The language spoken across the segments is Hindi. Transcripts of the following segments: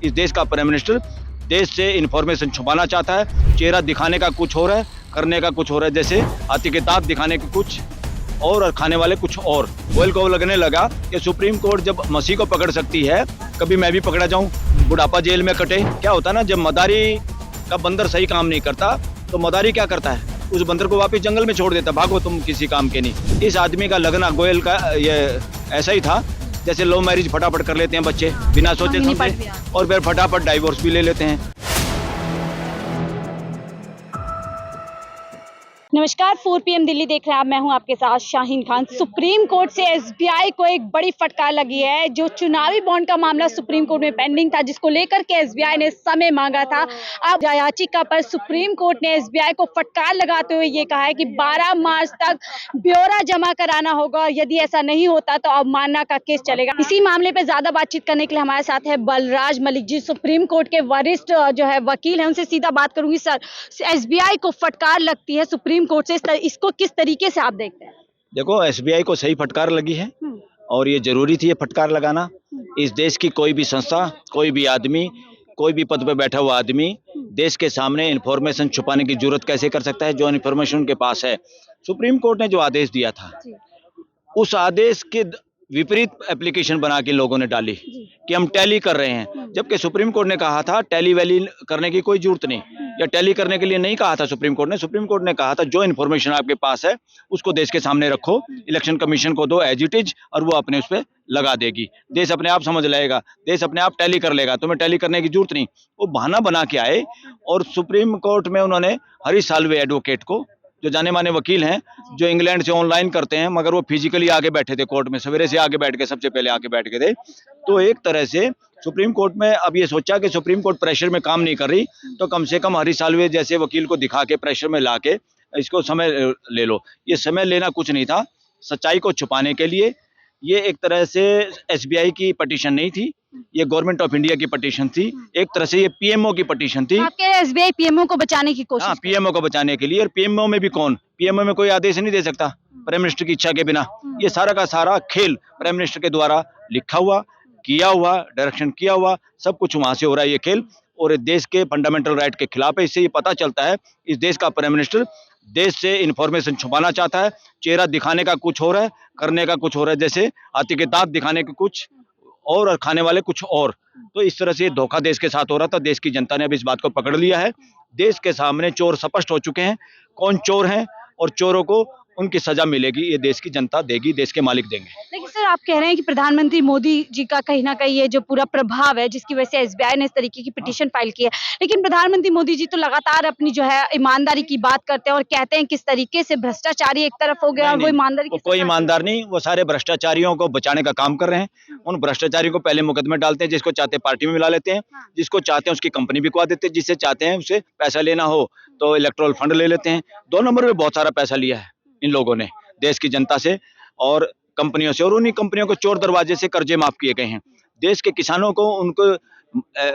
इस देश का प्राइम मिनिस्टर देश से इंफॉर्मेशन छुपाना चाहता है। चेहरा दिखाने का कुछ और है, करने का कुछ और है। जैसे हाथी के दांत दिखाने के कुछ और खाने वाले कुछ और। गोयल को लगने लगा कि सुप्रीम कोर्ट जब मसीह को पकड़ सकती है, कभी मैं भी पकड़ा जाऊं, बुढ़ापा जेल में कटे। क्या होता है ना, जब मदारी का बंदर सही काम नहीं करता तो मदारी क्या करता है, उस बंदर को वापस जंगल में छोड़ देता, भागो तुम किसी काम के नहीं। इस आदमी का लगना गोयल का ये ऐसा ही था जैसे लव मैरिज फटाफट कर लेते हैं बच्चे बिना सोचे समझे, और फिर फटाफट डाइवोर्स भी ले लेते हैं। नमस्कार, 4 PM दिल्ली देख रहे हैं आप। मैं हूं आपके साथ शाहीन खान। सुप्रीम कोर्ट से एसबीआई को एक बड़ी फटकार लगी है। जो चुनावी बॉन्ड का मामला सुप्रीम कोर्ट में पेंडिंग था, जिसको लेकर के एसबीआई ने समय मांगा था, अब याचिका पर सुप्रीम कोर्ट ने एसबीआई को फटकार लगाते हुए ये कहा है कि 12 मार्च तक ब्यौरा जमा कराना होगा, और यदि ऐसा नहीं होता तो अवमानना का केस चलेगा। इसी मामले पर ज्यादा बातचीत करने के लिए हमारे साथ है बलराज मलिक जी, सुप्रीम कोर्ट के वरिष्ठ जो है वकील है। उनसे सीधा बात करूंगी। सर, एसबीआई को फटकार लगती है सुप्रीम कोर्ट से, इसको किस तरीके से आप देखते हैं? देखो, एसबीआई को सही फटकार लगी है और ये जरूरी थी ये फटकार लगाना। इस देश की कोई भी संस्था, कोई भी आदमी, कोई भी पद पे बैठा हुआ आदमी देश के सामने इंफॉर्मेशन छुपाने की जरूरत कैसे कर सकता है, जो इंफॉर्मेशन उनके पास है। सुप्रीम कोर्ट ने जो आदेश दिया था, उस आदेश के विपरीत एप्लीकेशन बना के लोगों ने डाली कि हम टैली कर रहे हैं, जबकि सुप्रीम कोर्ट ने कहा था टैली वैली करने की कोई जरूरत नहीं, या टैली करने के लिए नहीं कहा था सुप्रीम कोर्ट ने कहा था जो इन्फॉर्मेशन आपके पास है उसको देश के सामने रखो, इलेक्शन कमीशन को दो एज इट इज, और वो अपने उस पर लगा देगी। देश अपने आप समझ लेगा, देश अपने आप टैली कर लेगा, तुम्हें टैली करने की जरूरत नहीं। वो बहाना बना के आए और सुप्रीम कोर्ट में उन्होंने हरी साल्वे एडवोकेट को, जो जाने माने वकील हैं, जो इंग्लैंड से ऑनलाइन करते हैं, मगर वो फिजिकली आगे बैठे थे कोर्ट में, सवेरे से आगे बैठ के, सबसे पहले आगे बैठ के थे। तो एक तरह से सुप्रीम कोर्ट में अब ये सोचा कि सुप्रीम कोर्ट प्रेशर में काम नहीं कर रही, तो कम से कम हरी साल्वे जैसे वकील को दिखा के प्रेशर में ला के इसको समय ले लो। ये समय लेना कुछ नहीं था, सच्चाई को छुपाने के लिए। ये एक तरह से एसबीआई की पटिशन नहीं थी, ये गवर्नमेंट ऑफ इंडिया की पटिशन थी। एक तरह से ये पीएमओ की पटिशन थी। आपके एसबीआई पीएमओ को बचाने की कोशिश? हाँ, पीएमओ को बचाने के लिए। और पीएमओ में भी कौन, पीएमओ में कोई आदेश नहीं दे सकता प्राइम मिनिस्टर की इच्छा के बिना। ये सारा का सारा खेल प्राइम मिनिस्टर के द्वारा लिखा हुआ, किया हुआ, डायरेक्शन किया हुआ, सब कुछ वहां से हो रहा है ये खेल, और देश के फंडामेंटल राइट के खिलाफ है। इससे ये पता चलता है इस देश का प्राइम मिनिस्टर देश से इंफॉर्मेशन छुपाना चाहता है। चेहरा दिखाने का कुछ और है, करने का कुछ और है। जैसे हाथी के दांत दिखाने के कुछ और खाने वाले कुछ और। तो इस तरह से धोखा देश के साथ हो रहा था। देश की जनता ने अब इस बात को पकड़ लिया है। देश के सामने चोर स्पष्ट हो चुके हैं, कौन चोर हैं, और चोरों को उनकी सजा मिलेगी, ये देश की जनता देगी, देश के मालिक देंगे। लेकिन सर, आप कह रहे हैं कि प्रधानमंत्री मोदी जी का कहीं ना कहीं ये जो पूरा प्रभाव है, जिसकी वजह से एसबीआई ने इस तरीके की पिटीशन फाइल की है, लेकिन प्रधानमंत्री मोदी जी तो लगातार अपनी जो है ईमानदारी की बात करते हैं और कहते हैं किस तरीके से भ्रष्टाचारी एक तरफ हो गया और वो ईमानदारी की। कोई ईमानदार नहीं, वो सारे भ्रष्टाचारियों को बचाने का काम कर रहे हैं। उन भ्रष्टाचारियों को पहले मुकदमे डालते हैं, जिसको चाहते पार्टी में मिला लेते हैं, जिसको चाहते हैं उसकी कंपनी बिकवा देते हैं, जिससे चाहते हैं उसे पैसा लेना हो तो इलेक्टोरल फंड ले लेते हैं। 2 नंबर में बहुत सारा पैसा लिया है इन लोगों ने देश की जनता से और कंपनियों से, और उन्हीं कंपनियों को चोर दरवाजे से कर्जे माफ किए गए हैं। देश के किसानों को उनको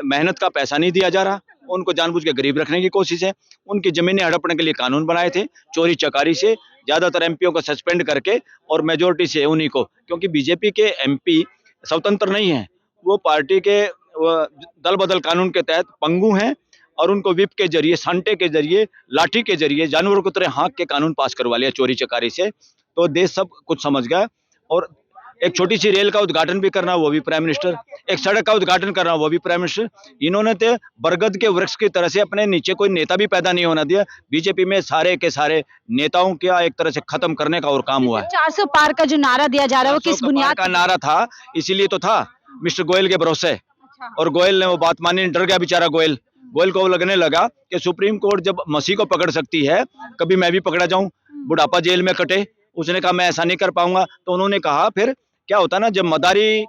मेहनत का पैसा नहीं दिया जा रहा, उनको जानबूझ के गरीब रखने की कोशिश है। उनकी जमीनें हड़पने के लिए कानून बनाए थे, चोरी चकारी से ज्यादातर एमपीओ को सस्पेंड करके, और मेजोरिटी से उन्हीं को, क्योंकि बीजेपी के एमपी स्वतंत्र नहीं है, वो पार्टी के दल बदल कानून के तहत पंगु हैं, और उनको विप के जरिए, सांटे के जरिए, लाठी के जरिए, जानवरों की तरह हाँक के कानून पास करवा लिया चोरी चकारी से। तो देश सब कुछ समझ गया। और एक छोटी सी रेल का उद्घाटन भी करना, वो भी प्राइम मिनिस्टर, एक सड़क का उद्घाटन करना, वो भी प्राइम मिनिस्टर। इन्होंने तो बरगद के वृक्ष की तरह से अपने नीचे कोई नेता भी पैदा नहीं होना दिया। बीजेपी में सारे के सारे नेताओं का एक तरह से खत्म करने का और काम हुआ है। 400 पार का जो नारा दिया जा रहा है, वो किस बुनियाद का नारा था? इसीलिए तो था मिस्टर गोयल के भरोसे, और गोयल ने वो बात मानी, डर गया बेचारा गोयल। गोयल को लगने लगा कि सुप्रीम कोर्ट जब मसीह को पकड़ सकती है, कभी मैं भी पकड़ा जाऊं, बुढ़ापा जेल में कटे। उसने कहा मैं ऐसा नहीं कर पाऊंगा। तो उन्होंने कहा, फिर क्या होता है ना, जब मदारी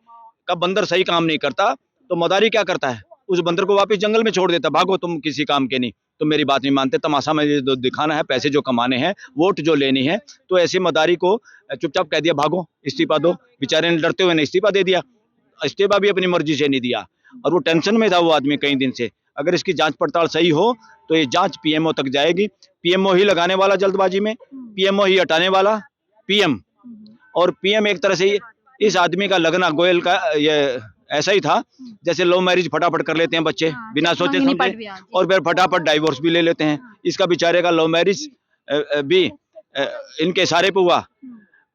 का बंदर सही काम नहीं करता तो मदारी क्या करता है, उस बंदर को वापस जंगल में छोड़ देता, भागो तुम किसी काम के नहीं, तुम मेरी बात नहीं मानते, तमाशा में दिखाना है, पैसे जो कमाने हैं, वोट जो लेनी है। तो ऐसे मदारी को चुपचाप कह दिया भागो, इस्तीफा दो। बेचारे ने डरते हुए ने इस्तीफा दे दिया। इस्तीफा भी अपनी मर्जी से नहीं दिया, और वो टेंशन में था वो आदमी कई दिन से। अगर इसकी जांच पड़ताल सही हो तो ये जांच पीएमओ तक जाएगी। पीएमओ ही लगाने वाला जल्दबाजी में, पीएमओ ही हटाने वाला पीएम, और पीएम एक तरह से इस आदमी का लगना, गोयल का ये ऐसा ही था जैसे लव मैरिज फटाफट कर लेते हैं बच्चे बिना सोचे समझे, और फिर फटाफट डाइवोर्स भी ले लेते हैं। इसका बेचारे का लव मैरिज भी इनके इशारे पे हुआ,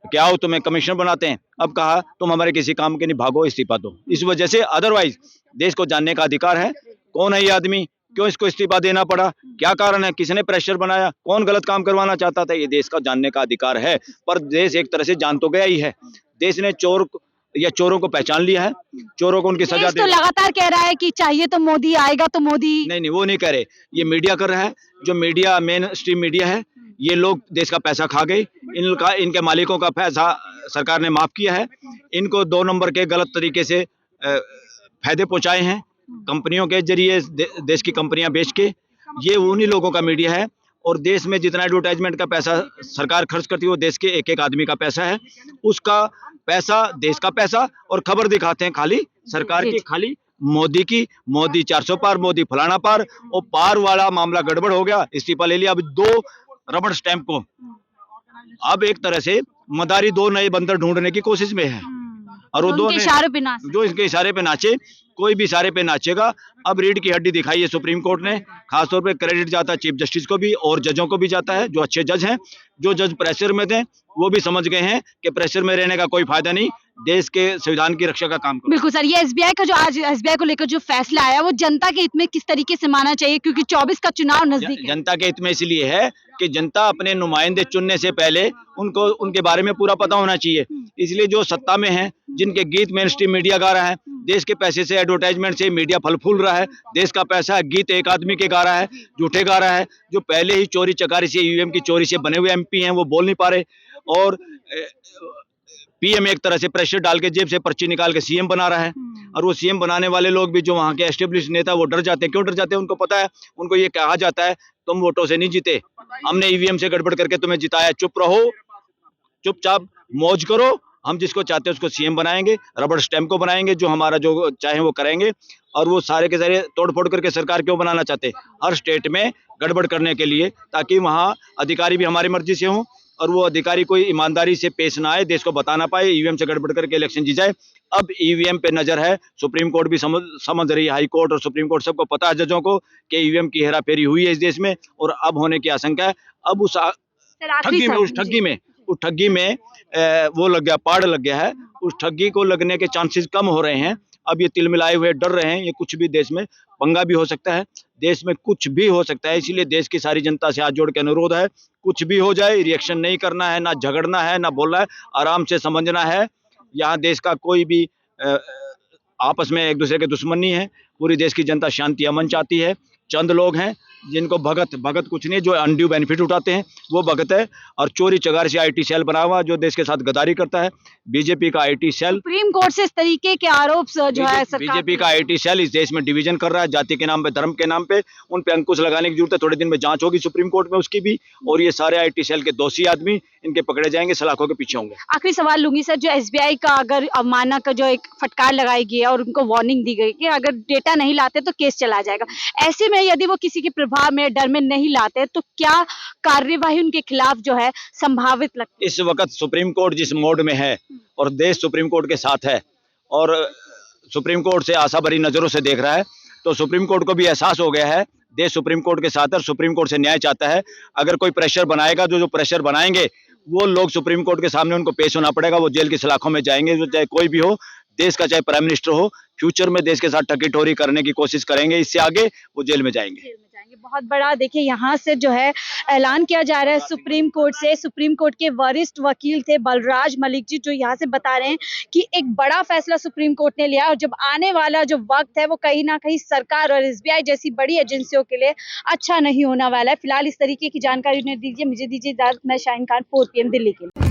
क्या हो तुम्हें कमिश्नर बनाते हैं, अब कहा तुम हमारे किसी काम के नहीं, भागो इस्तीफा दो। इस वजह से अदरवाइज देश को जानने का अधिकार है कौन है ये आदमी, क्यों इसको इस्तीफा देना पड़ा, क्या कारण है, किसने प्रेशर बनाया, कौन गलत काम करवाना चाहता था, ये देश का जानने का अधिकार है। पर देश एक तरह से जान तो गया ही है। देश ने चोरों को पहचान लिया है, चोरों को उनकी सजा तो लगातार कह रहा है कि चाहिए तो मोदी, आएगा तो मोदी। नहीं, वो नहीं कह रहे, ये मीडिया कर रहा है। जो मीडिया मेन स्ट्रीम मीडिया है, ये लोग देश का पैसा खा गए, इनके मालिकों का पैसा सरकार ने माफ किया है, इनको 2 नंबर के गलत तरीके से फायदे पहुंचाए हैं कंपनियों के जरिए, देश की कंपनियां बेच के। ये उन्हीं लोगों का मीडिया है, और देश में जितना एडवर्टाइजमेंट का पैसा सरकार खर्च करती है वो देश के एक एक आदमी का पैसा है। उसका पैसा, देश का पैसा, और खबर दिखाते हैं खाली सरकार की, खाली मोदी की, मोदी 400 पार, मोदी फलाना पार, और पार वाला मामला गड़बड़ हो गया, इस्तीफा ले लिया। अब 2 रबड़ स्टैंप को अब एक तरह से मदारी 2 नए बंदर ढूंढने की कोशिश में है, और वो दो जो इसके इशारे पे नाचे, कोई भी इशारे पे नाचेगा। अब रीढ़ की हड्डी दिखाई है सुप्रीम कोर्ट ने, खासतौर पे क्रेडिट जाता है चीफ जस्टिस को भी और जजों को भी जाता है, जो अच्छे जज हैं। जो जज प्रेशर में थे वो भी समझ गए हैं कि प्रेशर में रहने का कोई फायदा नहीं, देश के संविधान की रक्षा का काम करो। बिल्कुल सर, ये एसबीआई का जो आज एसबीआई को लेकर जो फैसला आया वो जनता के हित में किस तरीके से माना चाहिए, क्योंकि 24 का चुनाव नजदीक है। जनता के हित में इसलिए है कि जनता अपने नुमाइंदे चुनने से पहले उनको उनके बारे में पूरा पता होना चाहिए। इसलिए जो सत्ता में है, जिनके गीत मेन स्ट्रीम मीडिया गा रहा है, देश के पैसे से, एडवर्टाइजमेंट से मीडिया फल फूल रहा है, देश का पैसा गीत एक आदमी के गा रहा है, झूठे गा रहा है, जो पहले ही चोरी चकारी से, ईवीएम की चोरी से बने हुए एमपी हैं, वो बोल नहीं पा रहे, और पीएम एक तरह से प्रेशर डाल के जेब से पर्ची निकाल के सीएम बना रहा है। और वो सीएम बनाने वाले लोग भी, जो वहाँ के एस्टेब्लिश नेता, वो डर जाते हैं। क्यों डर जाते हैं? उनको पता है, उनको ये कहा जाता है तुम वोटों से नहीं जीते, हमने ईवीएम से गड़बड़ करके तुम्हें जिताया, चुप रहो, चुपचाप मौज करो, हम जिसको चाहते हैं उसको सीएम बनाएंगे, रबड़ स्टैम्प को बनाएंगे, जो हमारा जो चाहे वो करेंगे। और वो सारे के सारे तोड़ फोड़ करके सरकार क्यों बनाना चाहते? हर स्टेट में गड़बड़ करने के लिए, ताकि वहाँ अधिकारी भी हमारी मर्जी से हों, और वो अधिकारी कोई ईमानदारी से पेश ना आए, देश को बता ना पाए, ईवीएम से गड़बड़ करके इलेक्शन जीत जाए। अब ईवीएम पे नजर है, सुप्रीम कोर्ट भी समझ रही है, हाई कोर्ट और सुप्रीम कोर्ट सबको पता है, जजों को, कि ईवीएम की हेराफेरी हुई है इस देश में, और अब होने की आशंका है। अब उस ठगी में वो लग गया, पाड़ लग गया है, उस ठगी को लगने के चांसेस कम हो रहे हैं। अब ये तिल मिलाए हुए डर रहे हैं, ये कुछ भी देश में पंगा भी हो सकता है, देश में कुछ भी हो सकता है। इसीलिए देश की सारी जनता से हाथ जोड़ के अनुरोध है, कुछ भी हो जाए, रिएक्शन नहीं करना है, ना झगड़ना है, ना बोलना है, आराम से समझना है। यहाँ देश का कोई भी आपस में एक दूसरे के दुश्मन नहीं है, पूरी देश की जनता शांति अमन चाहती है। चंद लोग हैं जिनको भगत कुछ नहीं, जो अनड्यू बेनिफिट उठाते हैं, वो भगत है। और चोरी चगार से आईटी सेल बना हुआ, जो देश के साथ गद्दारी करता है, बीजेपी का आईटी सेल। सुप्रीम कोर्ट से इस तरीके के आरोप जो है बीजेपी का आईटी सेल इस देश में डिवीजन कर रहा है, जाति के नाम पे, धर्म के नाम पे। उन पे अंकुश लगाने की जरूरत है। थोड़े दिन में जांच होगी सुप्रीम कोर्ट में उसकी भी, और ये सारे आईटी सेल के दोषी आदमी इनके पकड़े जाएंगे, सलाखों के पीछे होंगे। आखिरी सवाल लूंगी सर, जो एसबीआई का अगर अवमानना का जो एक फटकार लगाई गई है और उनको वार्निंग दी गई कि अगर डेटा नहीं लाते तो केस चला जाएगा, ऐसे में यदि वो किसी के प्रभाव में, डर में नहीं लाते, तो क्या कार्यवाही उनके खिलाफ जो है संभावित लगती है? इस वक्त सुप्रीम कोर्ट जिस मोड में है, और देश सुप्रीम कोर्ट के साथ है, और सुप्रीम कोर्ट से आशा भरी नजरों से देख रहा है, तो सुप्रीम कोर्ट को भी एहसास हो गया है, देश सुप्रीम कोर्ट के साथ है, सुप्रीम कोर्ट से न्याय चाहता है। अगर कोई प्रेशर बनाएगा, जो प्रेशर बनाएंगे, वो लोग सुप्रीम कोर्ट के सामने उनको पेश होना पड़ेगा, वो जेल की सलाखों में जाएंगे, जो चाहे कोई भी हो, देश का चाहे प्राइम मिनिस्टर हो। फ्यूचर में देश के साथ ठगी-ठोरी करने की कोशिश करेंगे, इससे आगे वो जेल में जाएंगे। बहुत बड़ा देखिए यहाँ से जो है ऐलान किया जा रहा है सुप्रीम कोर्ट से। सुप्रीम कोर्ट के वरिष्ठ वकील थे बलराज मलिक जी, जो यहाँ से बता रहे हैं कि एक बड़ा फैसला सुप्रीम कोर्ट ने लिया, और जब आने वाला जो वक्त है वो कहीं ना कहीं सरकार और एसबीआई जैसी बड़ी एजेंसियों के लिए अच्छा नहीं होने वाला है। फिलहाल इस तरीके की जानकारी उन्हें दीजिए, मुझे दीजिए इजाजत। मैं शाहीन खान, 4 PM दिल्ली के लिए।